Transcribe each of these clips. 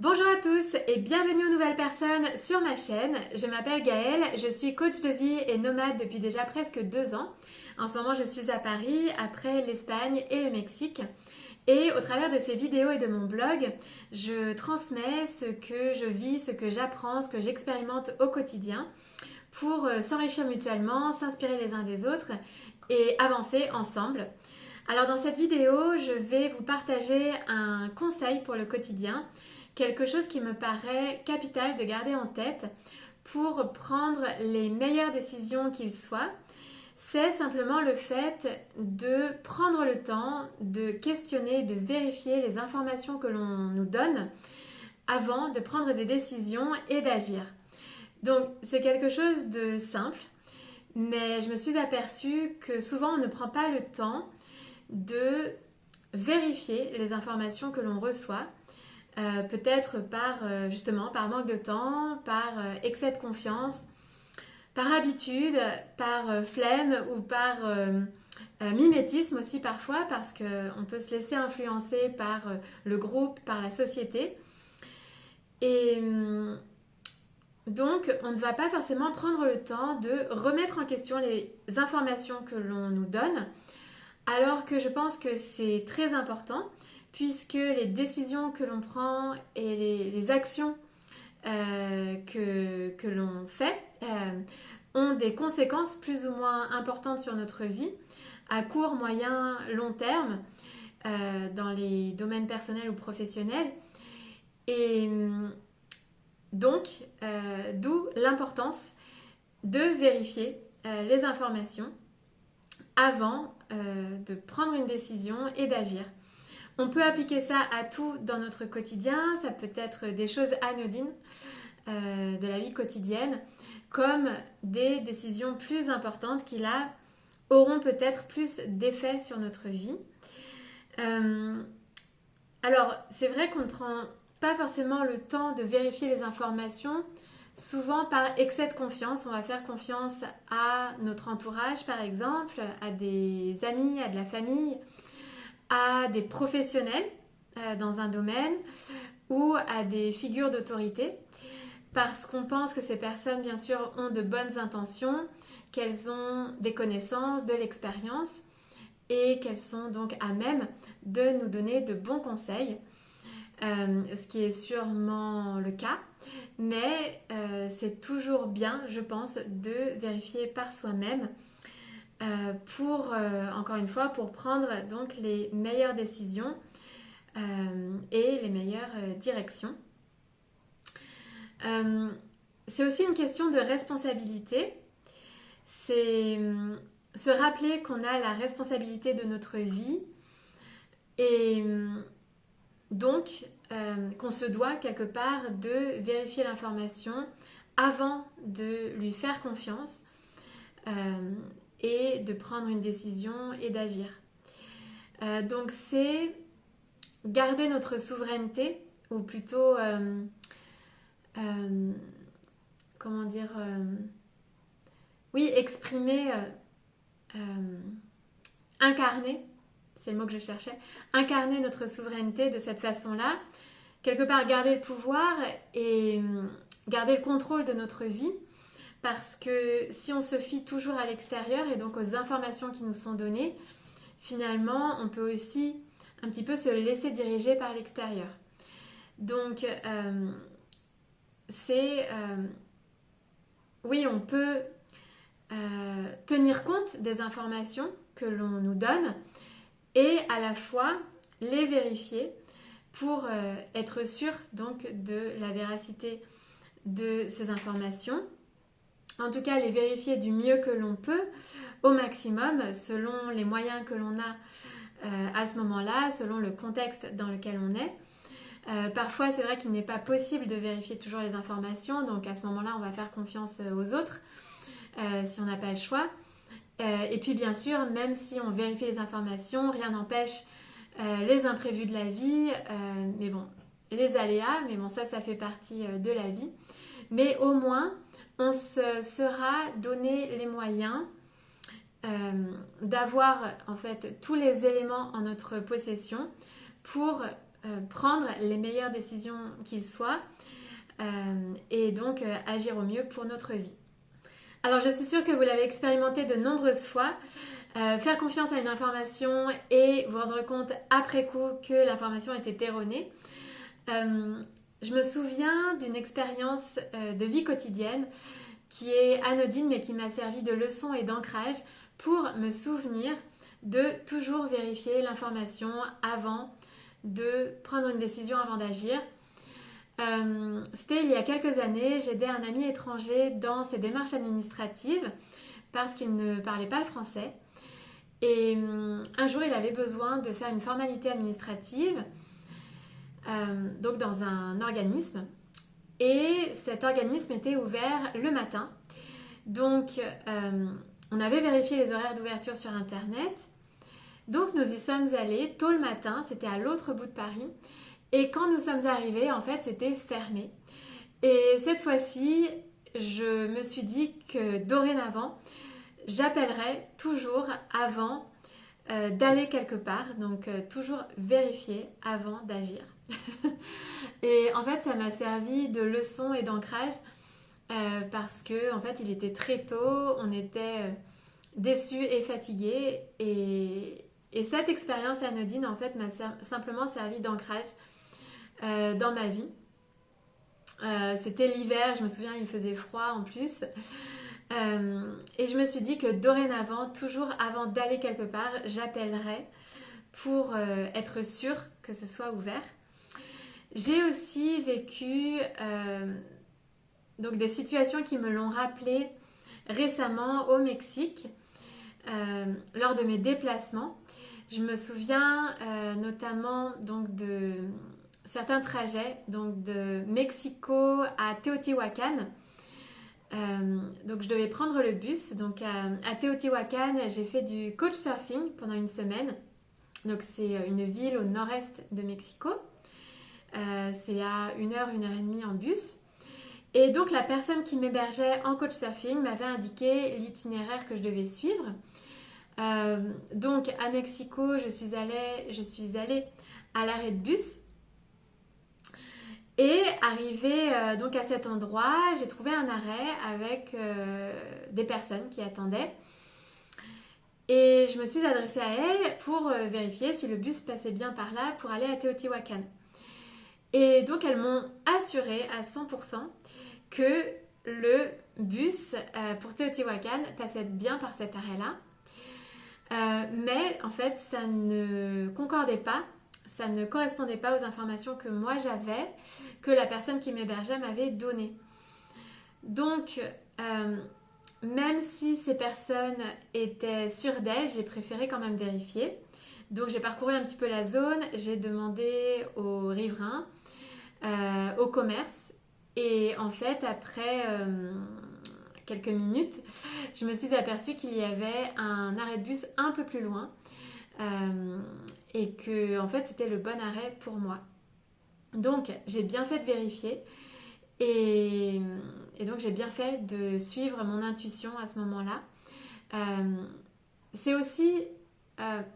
Bonjour à tous et bienvenue aux nouvelles personnes sur ma chaîne. Je m'appelle Gaëlle, je suis coach de vie et nomade depuis déjà presque 2 ans. En ce moment, je suis à Paris, après l'Espagne et le Mexique. Et au travers de ces vidéos et de mon blog, je transmets ce que je vis, ce que j'apprends, ce que j'expérimente au quotidien pour s'enrichir mutuellement, s'inspirer les uns des autres et avancer ensemble. Alors dans cette vidéo, je vais vous partager un conseil pour le quotidien, quelque chose qui me paraît capital de garder en tête pour prendre les meilleures décisions qu'il soit. C'est simplement le fait de prendre le temps de questionner, de vérifier les informations que l'on nous donne avant de prendre des décisions et d'agir. Donc c'est quelque chose de simple, mais je me suis aperçue que souvent on ne prend pas le temps de vérifier les informations que l'on reçoit, peut-être justement par manque de temps, par excès de confiance, par habitude, par flemme ou par mimétisme aussi parfois, parce qu'on peut se laisser influencer par le groupe, par la société. Et donc, on ne va pas forcément prendre le temps de remettre en question les informations que l'on nous donne, alors que je pense que c'est très important, puisque les décisions que l'on prend et les actions que l'on fait ont des conséquences plus ou moins importantes sur notre vie, à court, moyen, long terme, dans les domaines personnels ou professionnels. Et donc, d'où l'importance de vérifier les informations avant de prendre une décision et d'agir. On peut appliquer ça à tout dans notre quotidien, ça peut être des choses anodines de la vie quotidienne, comme des décisions plus importantes qui là auront peut-être plus d'effet sur notre vie. Alors c'est vrai qu'on ne prend pas forcément le temps de vérifier les informations, souvent par excès de confiance. On va faire confiance à notre entourage par exemple, à des amis, à de la famille, à des professionnels dans un domaine ou à des figures d'autorité, parce qu'on pense que ces personnes bien sûr ont de bonnes intentions, qu'elles ont des connaissances, de l'expérience et qu'elles sont donc à même de nous donner de bons conseils. Ce qui est sûrement le cas, mais c'est toujours bien, je pense, de vérifier par soi-même encore une fois, pour prendre donc les meilleures décisions et les meilleures directions. C'est aussi une question de responsabilité. C'est se rappeler qu'on a la responsabilité de notre vie et donc qu'on se doit quelque part de vérifier l'information avant de lui faire confiance et de prendre une décision et d'agir. Donc c'est garder notre souveraineté, ou plutôt exprimer, incarner, c'est le mot que je cherchais, incarner notre souveraineté de cette façon-là, quelque part garder le pouvoir et garder le contrôle de notre vie, parce que si on se fie toujours à l'extérieur et donc aux informations qui nous sont données, finalement on peut aussi un petit peu se laisser diriger par l'extérieur. Donc oui, on peut tenir compte des informations que l'on nous donne et à la fois les vérifier pour être sûr donc de la véracité de ces informations. En tout cas, les vérifier du mieux que l'on peut, au maximum, selon les moyens que l'on a à ce moment-là, selon le contexte dans lequel on est. Parfois, c'est vrai qu'il n'est pas possible de vérifier toujours les informations, donc à ce moment-là, on va faire confiance aux autres, si on n'a pas le choix. Et puis, bien sûr, même si on vérifie les informations, rien n'empêche les imprévus de la vie, mais bon, les aléas, mais bon, ça fait partie de la vie. Mais au moins, on se sera donné les moyens d'avoir en fait tous les éléments en notre possession pour prendre les meilleures décisions qu'il soit et donc agir au mieux pour notre vie. Alors je suis sûre que vous l'avez expérimenté de nombreuses fois, faire confiance à une information et vous rendre compte après coup que l'information était erronée. Je me souviens d'une expérience de vie quotidienne qui est anodine mais qui m'a servi de leçon et d'ancrage pour me souvenir de toujours vérifier l'information avant de prendre une décision, avant d'agir. C'était il y a quelques années, j'aidais un ami étranger dans ses démarches administratives parce qu'il ne parlait pas le français. Et un jour, il avait besoin de faire une formalité administrative donc dans un organisme. Et cet organisme était ouvert le matin. Donc, on avait vérifié les horaires d'ouverture sur Internet. Donc, nous y sommes allés tôt le matin, c'était à l'autre bout de Paris. Et quand nous sommes arrivés, en fait, c'était fermé. Et cette fois-ci, je me suis dit que dorénavant, j'appellerais toujours avant d'aller quelque part. Donc, toujours vérifier avant d'agir. Et en fait, ça m'a servi de leçon et d'ancrage parce que, en fait, il était très tôt, on était déçus et fatigués. Et cette expérience anodine, en fait, m'a simplement servi d'ancrage dans ma vie. C'était l'hiver, je me souviens, il faisait froid en plus. Et je me suis dit que dorénavant, toujours avant d'aller quelque part, j'appellerais pour être sûre que ce soit ouvert. J'ai aussi vécu donc des situations qui me l'ont rappelé récemment au Mexique lors de mes déplacements. Je me souviens notamment donc de certains trajets donc de Mexico à Teotihuacan. Donc je devais prendre le bus. Donc à Teotihuacan, j'ai fait du couchsurfing pendant une semaine. Donc c'est une ville au nord-est de Mexico. C'est à 1 heure, 1 heure et demie en bus. Et donc la personne qui m'hébergeait en couchsurfing m'avait indiqué l'itinéraire que je devais suivre. Donc à Mexico, je suis allée à l'arrêt de bus. Et arrivée donc à cet endroit, j'ai trouvé un arrêt avec des personnes qui attendaient. Et je me suis adressée à elles pour vérifier si le bus passait bien par là pour aller à Teotihuacan. Et donc elles m'ont assuré à 100% que le bus pour Teotihuacan passait bien par cet arrêt-là. Mais en fait, ça ne concordait pas, ça ne correspondait pas aux informations que moi j'avais, que la personne qui m'hébergeait m'avait données. Donc, même si ces personnes étaient sûres d'elles, j'ai préféré quand même vérifier. Donc j'ai parcouru un petit peu la zone, j'ai demandé aux riverains, au commerce. Et en fait, après quelques minutes, je me suis aperçue qu'il y avait un arrêt de bus un peu plus loin et que en fait, c'était le bon arrêt pour moi. Donc, j'ai bien fait de vérifier et donc j'ai bien fait de suivre mon intuition à ce moment-là. C'est aussi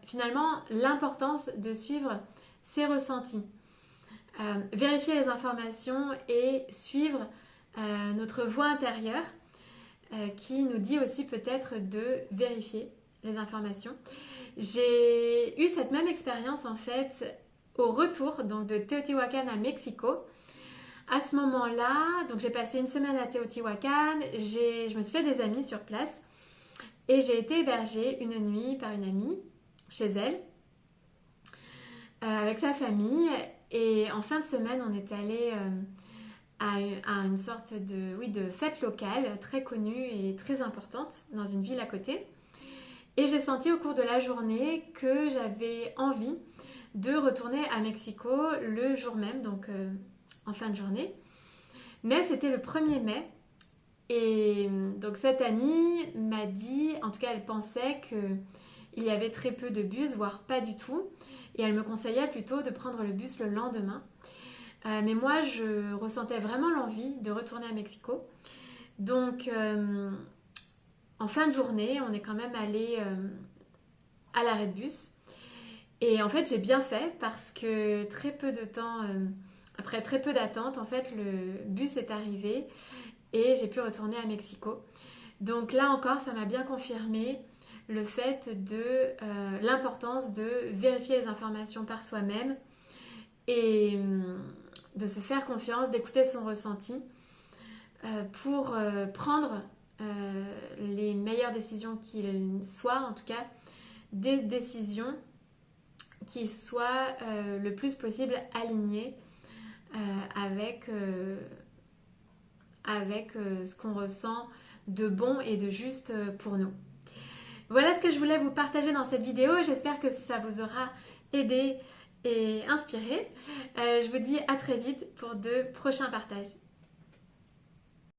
finalement l'importance de suivre ses ressentis. Vérifier les informations et suivre notre voix intérieure qui nous dit aussi peut-être de vérifier les informations. J'ai eu cette même expérience en fait au retour donc, de Teotihuacan à Mexico. À ce moment-là, donc j'ai passé une semaine à Teotihuacan, je me suis fait des amis sur place et j'ai été hébergée une nuit par une amie chez elle avec sa famille. Et en fin de semaine, on est allé à une sorte de fête locale très connue et très importante dans une ville à côté. Et j'ai senti au cours de la journée que j'avais envie de retourner à Mexico le jour même, donc en fin de journée. Mais c'était le 1er mai. Et donc cette amie m'a dit, en tout cas elle pensait qu'il y avait très peu de bus, voire pas du tout. Et elle me conseillait plutôt de prendre le bus le lendemain. Mais moi, je ressentais vraiment l'envie de retourner à Mexico. Donc, en fin de journée, on est quand même allé à l'arrêt de bus. Et en fait, j'ai bien fait parce que très peu de temps, après très peu d'attente, en fait, le bus est arrivé et j'ai pu retourner à Mexico. Donc là encore, ça m'a bien confirmé le fait de l'importance de vérifier les informations par soi-même et de se faire confiance, d'écouter son ressenti pour prendre les meilleures décisions qu'il soit, en tout cas des décisions qui soient le plus possible alignées avec ce qu'on ressent de bon et de juste pour nous. Voilà ce que je voulais vous partager dans cette vidéo. J'espère que ça vous aura aidé et inspiré. Je vous dis à très vite pour de prochains partages.